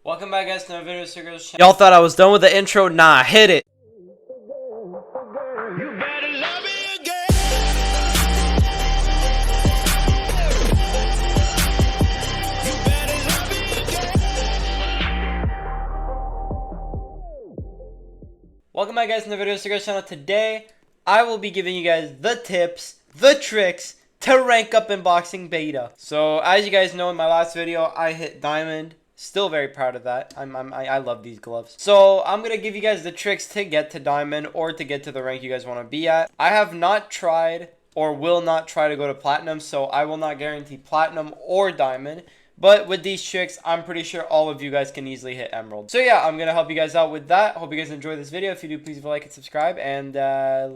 Welcome back, guys, to another video. So GRIZZ channel. Y'all thought I was done with the intro? Nah, hit it. You better love me again. You better love me again. Welcome back, guys, to another video. So GRIZZ channel. Today, I will be giving you guys the tips, the tricks to rank up in boxing beta. So, as you guys know, in my last video, I hit diamond. Still very proud of that. I love these gloves. So I'm gonna give you guys the tricks to get to diamond or to get to the rank you guys want to be at. I have not tried or will not try to go to platinum, so I will not guarantee platinum or diamond. But with these tricks, I'm pretty sure all of you guys can easily hit emerald. So yeah, I'm going to help you guys out with that. Hope you guys enjoy this video. If you do, please leave a like and subscribe. And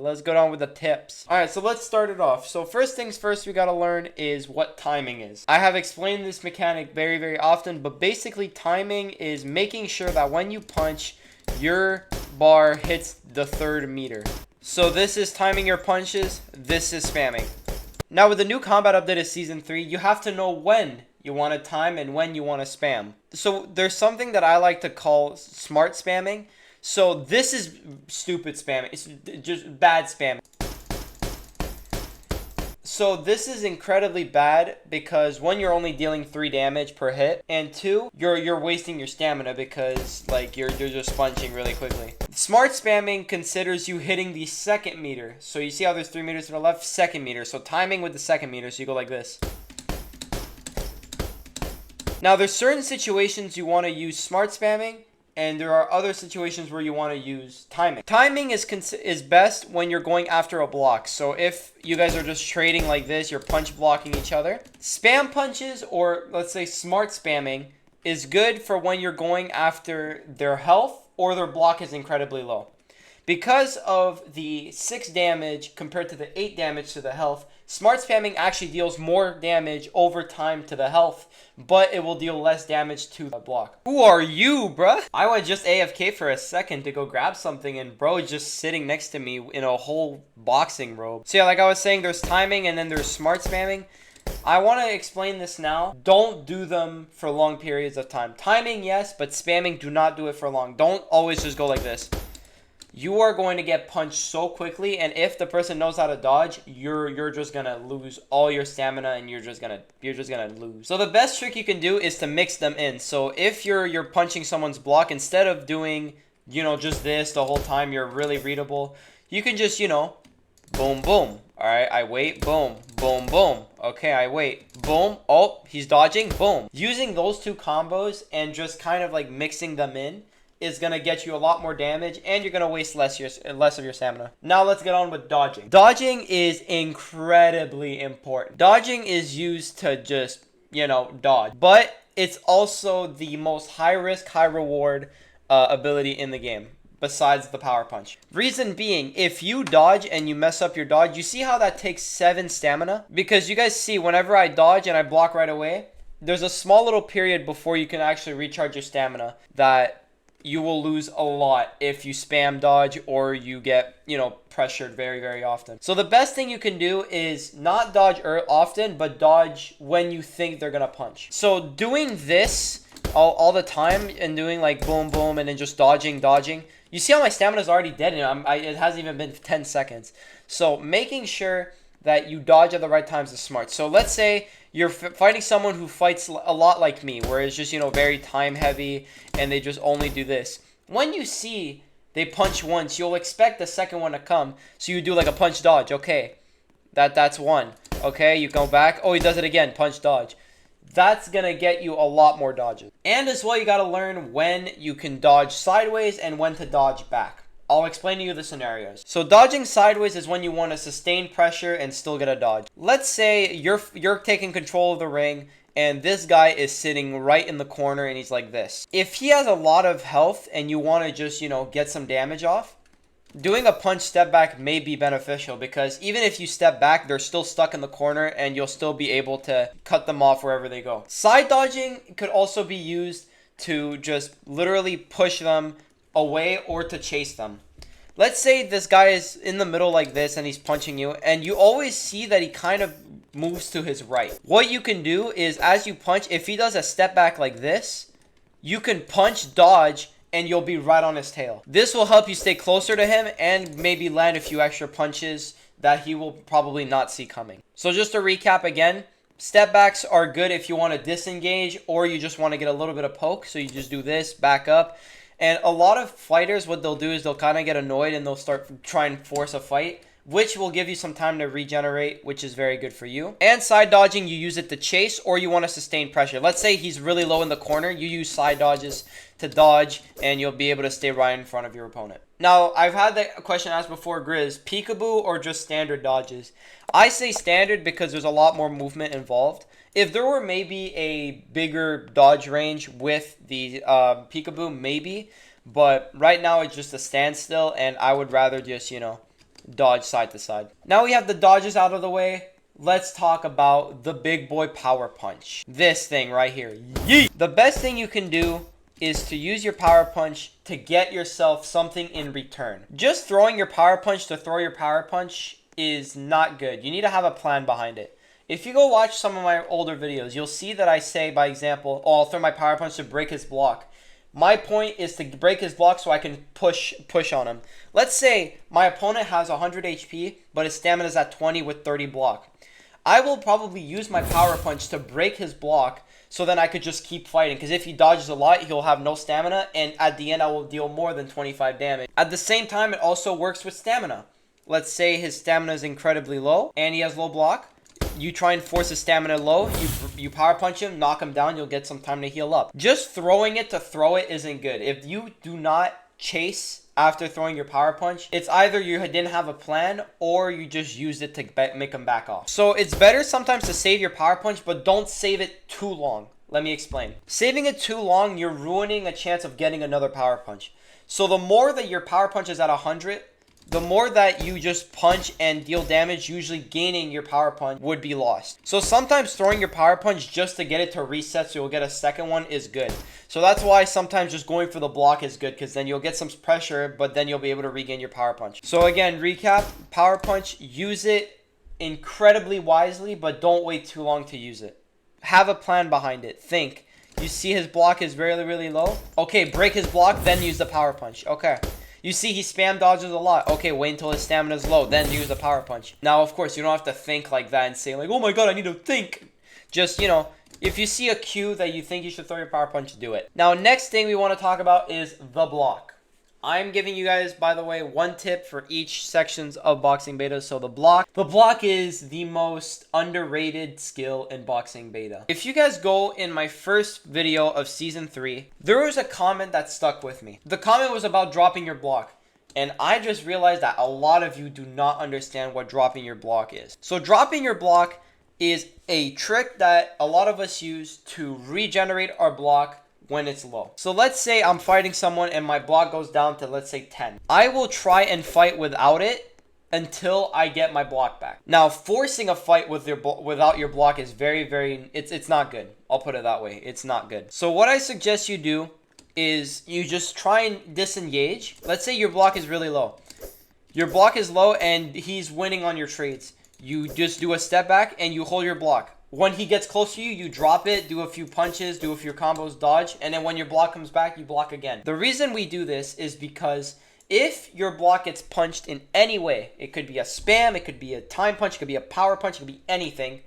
let's go down with the tips. Alright, so let's start it off. So first things first, we got to learn is what timing is. I have explained this mechanic very, very often. But basically, timing is making sure that when you punch, your bar hits the third meter. So this is timing your punches. This is spamming. Now, with the new combat update of Season 3, you have to know when you want to time and when you want to spam. So there's something that I like to call smart spamming. So this is stupid spamming. It's just bad spamming. So this is incredibly bad because one, you're only dealing 3 damage per hit, and 2, you're wasting your stamina because like you're just punching really quickly. Smart spamming considers you hitting the second meter. So you see how there's 3 meters to the left, second meter. So timing with the second meter, so you go like this. Now, there's certain situations you want to use smart spamming, and there are other situations where you want to use timing. Timing is best when you're going after a block. So if you guys are just trading like this, you're punch blocking each other. Spam punches, or let's say smart spamming, is good for when you're going after their health or their block is incredibly low. Because of the 6 damage compared to the 8 damage to the health, smart spamming actually deals more damage over time to the health, but it will deal less damage to the block. Who are you, bruh? I went just AFK for a second to go grab something, and bro is just sitting next to me in a whole boxing robe. So yeah, like I was saying, there's timing and then there's smart spamming. I want to explain this now. Don't do them for long periods of time. Timing, yes, but spamming, do not do it for long. Don't always just go like this. You are going to get punched so quickly, and if the person knows how to dodge, you're just gonna lose all your stamina, and you're just gonna lose. So the best trick you can do is to mix them in. So if you're punching someone's block, instead of doing, you know, just this the whole time, you're really readable. You can just, you know, boom, boom. All right, I wait, boom, boom, boom. Okay, I wait, boom. Oh, he's dodging, boom. Using those 2 combos and just kind of like mixing them in is going to get you a lot more damage, and you're going to waste less of your stamina. Now let's get on with dodging. Dodging is incredibly important. Dodging is used to just, you know, dodge. But it's also the most high risk, high reward ability in the game, besides the power punch. Reason being, if you dodge and you mess up your dodge, you see how that takes 7 stamina? Because you guys see, whenever I dodge and I block right away, there's a small little period before you can actually recharge your stamina that you will lose a lot if you spam dodge or you get, you know, pressured very, very often. So the best thing you can do is not dodge often, but dodge when you think they're gonna punch. So doing this all the time and doing like boom, boom, and then just dodging. You see how my stamina is already dead, and it hasn't even been 10 seconds. So making sure that you dodge at the right times is smart. So let's say you're fighting someone who fights a lot like me, where it's just, you know, very time heavy and they just only do this. When you see they punch once, you'll expect the second one to come. So you do like a punch dodge. Okay, that's one. Okay, you go back. Oh, he does it again. Punch dodge. That's going to get you a lot more dodges. And as well, you got to learn when you can dodge sideways and when to dodge back. I'll explain to you the scenarios. So dodging sideways is when you want to sustain pressure and still get a dodge. Let's say you're taking control of the ring and this guy is sitting right in the corner and he's like this. If he has a lot of health and you want to just, you know, get some damage off, doing a punch step back may be beneficial, because even if you step back, they're still stuck in the corner and you'll still be able to cut them off wherever they go. Side dodging could also be used to just literally push them away or to chase them. Let's say this guy is in the middle like this and he's punching you, and you always see that he kind of moves to his right. What you can do is, as you punch, if he does a step back like this, you can punch, dodge, and you'll be right on his tail. This will help you stay closer to him and maybe land a few extra punches that he will probably not see coming. So just to recap again, step backs are good if you want to disengage or you just want to get a little bit of poke. So you just do this, back up. And a lot of fighters, what they'll do is they'll kind of get annoyed and they'll start trying to force a fight, which will give you some time to regenerate, which is very good for you. And side dodging, you use it to chase or you want to sustain pressure. Let's say he's really low in the corner. You use side dodges to dodge and you'll be able to stay right in front of your opponent. Now, I've had the question asked before, GRIZZ, peekaboo or just standard dodges? I say standard because there's a lot more movement involved. If there were maybe a bigger dodge range with the peekaboo, maybe. But right now it's just a standstill and I would rather just, you know, dodge side to side. Now we have the dodges out of the way. Let's talk about the big boy power punch. This thing right here. Yeet! The best thing you can do is to use your power punch to get yourself something in return. Just throwing your power punch to throw your power punch is not good. You need to have a plan behind it. If you go watch some of my older videos, you'll see that I say, by example, oh, I'll throw my power punch to break his block. My point is to break his block so I can push on him. Let's say my opponent has 100 HP, but his stamina is at 20 with 30 block. I will probably use my power punch to break his block so then I could just keep fighting. Because if he dodges a lot, he'll have no stamina, and at the end I will deal more than 25 damage. At the same time, it also works with stamina. Let's say his stamina is incredibly low, and he has low block. You try and force his stamina low, you power punch him, knock him down, you'll get some time to heal up. Just throwing it to throw it isn't good. If you do not chase after throwing your power punch, it's either you didn't have a plan or you just used it to make him back off. So it's better sometimes to save your power punch, but don't save it too long. Let me explain. Saving it too long, you're ruining a chance of getting another power punch. So the more that your power punch is at 100, the more that you just punch and deal damage, usually gaining your power punch would be lost. So sometimes throwing your power punch just to get it to reset so you'll get a second one is good. So that's why sometimes just going for the block is good, because then you'll get some pressure, but then you'll be able to regain your power punch. So again, recap, power punch, use it incredibly wisely, but don't wait too long to use it. Have a plan behind it. Think. You see his block is really, really low? Okay, break his block, then use the power punch. Okay. You see he spam dodges a lot. Okay, wait until his stamina is low, then use a power punch. Now, of course, you don't have to think like that and say like, oh my god, I need to think. Just, you know, if you see a cue that you think you should throw your power punch, do it. Now, next thing we want to talk about is the block. I'm giving you guys, by the way, one tip for each sections of boxing beta. So the block is the most underrated skill in boxing beta. If you guys go in my first video of season 3, there was a comment that stuck with me. The comment was about dropping your block. And I just realized that a lot of you do not understand what dropping your block is. So dropping your block is a trick that a lot of us use to regenerate our block when it's low. So let's say I'm fighting someone and my block goes down to, let's say, 10. I will try and fight without it until I get my block back. Now, forcing a fight with without your block is very, it's not good. I'll put it that way. It's not good. So what I suggest you do is you just try and disengage. Let's say your block is really low. Your block is low and he's winning on your trades. You just do a step back and you hold your block. When he gets close to you, you drop it, do a few punches, do a few combos, dodge, and then when your block comes back, you block again. The reason we do this is because if your block gets punched in any way, it could be a spam, it could be a time punch, it could be a power punch, it could be anything,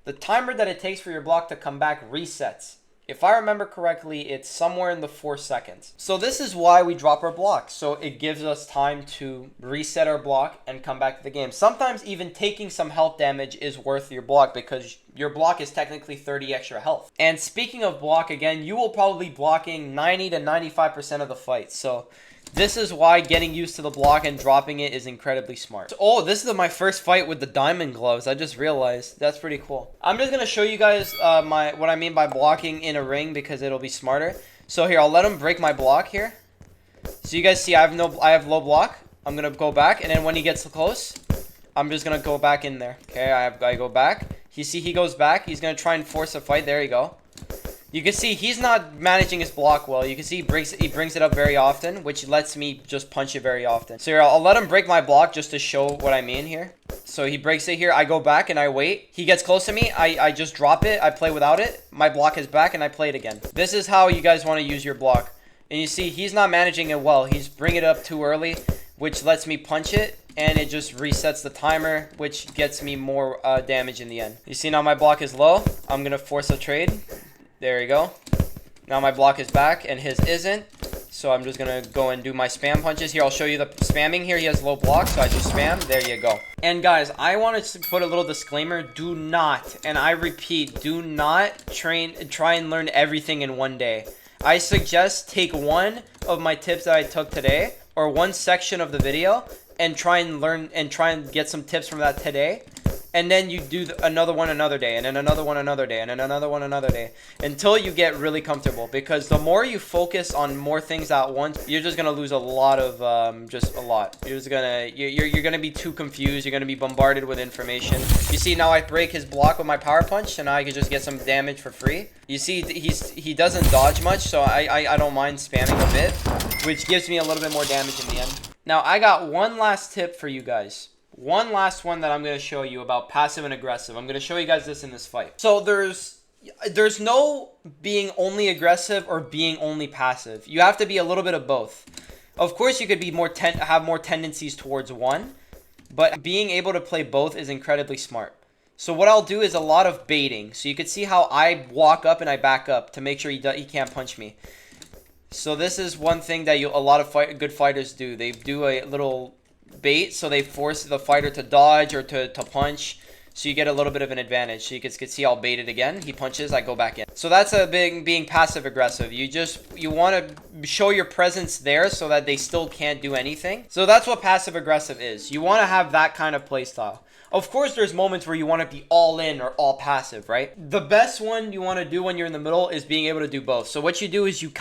the timer that it takes for your block to come back resets. If I remember correctly, it's somewhere in the 4 seconds. So this is why we drop our block. So it gives us time to reset our block and come back to the game. Sometimes even taking some health damage is worth your block because your block is technically 30 extra health. And speaking of block, again, you will probably be blocking 90 to 95% of the fight. So this is why getting used to the block and dropping it is incredibly smart. Oh, this is my first fight with the diamond gloves. I just realized. That's pretty cool. I'm just going to show you guys what I mean by blocking in a ring because it'll be smarter. So here, I'll let him break my block here. So you guys see I have low block. I'm going to go back, and then when he gets close, I'm just going to go back in there. Okay, I go back. You see he goes back. He's going to try and force a fight. There you go. You can see he's not managing his block well. You can see he brings it up very often, which lets me just punch it very often. So here, I'll let him break my block just to show what I mean here. So he breaks it here. I go back and I wait. He gets close to me. I just drop it. I play without it. My block is back and I play it again. This is how you guys want to use your block. And you see, he's not managing it well. He's bringing it up too early, which lets me punch it. And it just resets the timer, which gets me more damage in the end. You see now my block is low. I'm going to force a trade. There you go. Now my block is back and his isn't. So I'm just going to go and do my spam punches. Here, I'll show you the spamming here. He has low block, so I just spam. There you go. And guys, I wanted to put a little disclaimer. Do not, and I repeat, do not try and learn everything in one day. I suggest take one of my tips that I took today, or one section of the video, and try and learn and try and get some tips from that today. And then you do another one another day, and then another one another day, and then another one another day, until you get really comfortable. Because the more you focus on more things at once, you're just gonna lose a lot of you're gonna be too confused. You're gonna be bombarded with information. You see now I break his block with my power punch, and now I can just get some damage for free. You see he doesn't dodge much, so I don't mind spamming a bit, which gives me a little bit more damage in the end. Now I got one last tip for you guys. One last one that I'm going to show you about passive and aggressive. I'm going to show you guys this in this fight. So there's no being only aggressive or being only passive. You have to be a little bit of both. Of course, you could be have more tendencies towards one, but being able to play both is incredibly smart. So what I'll do is a lot of baiting. So you can see how I walk up and I back up to make sure he can't punch me. So this is one thing that a lot of good fighters do. They do a little bait, so they force the fighter to dodge or to punch, so you get a little bit of an advantage. So you can see I'll bait it again. He punches, I go back in. So that's a big being passive aggressive. You want to show your presence there so that they still can't do anything. So that's what passive aggressive is. You want to have that kind of play style. Of course, there's moments where you want to be all in or all passive, right? The best one you want to do when you're in the middle is being able to do both. So what you do is you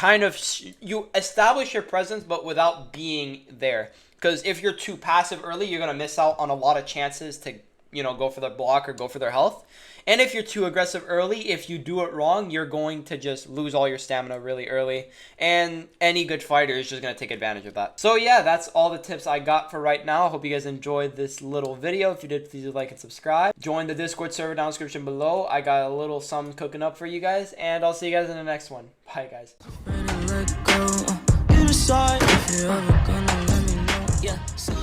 establish your presence, but without being there. Because if you're too passive early, you're going to miss out on a lot of chances to, go for their block or go for their health. And if you're too aggressive early, if you do it wrong, you're going to just lose all your stamina really early. And any good fighter is just going to take advantage of that. So yeah, that's all the tips I got for right now. I hope you guys enjoyed this little video. If you did, please like and subscribe. Join the Discord server down in the description below. I got a little something cooking up for you guys. And I'll see you guys in the next one. Bye, guys. Yeah.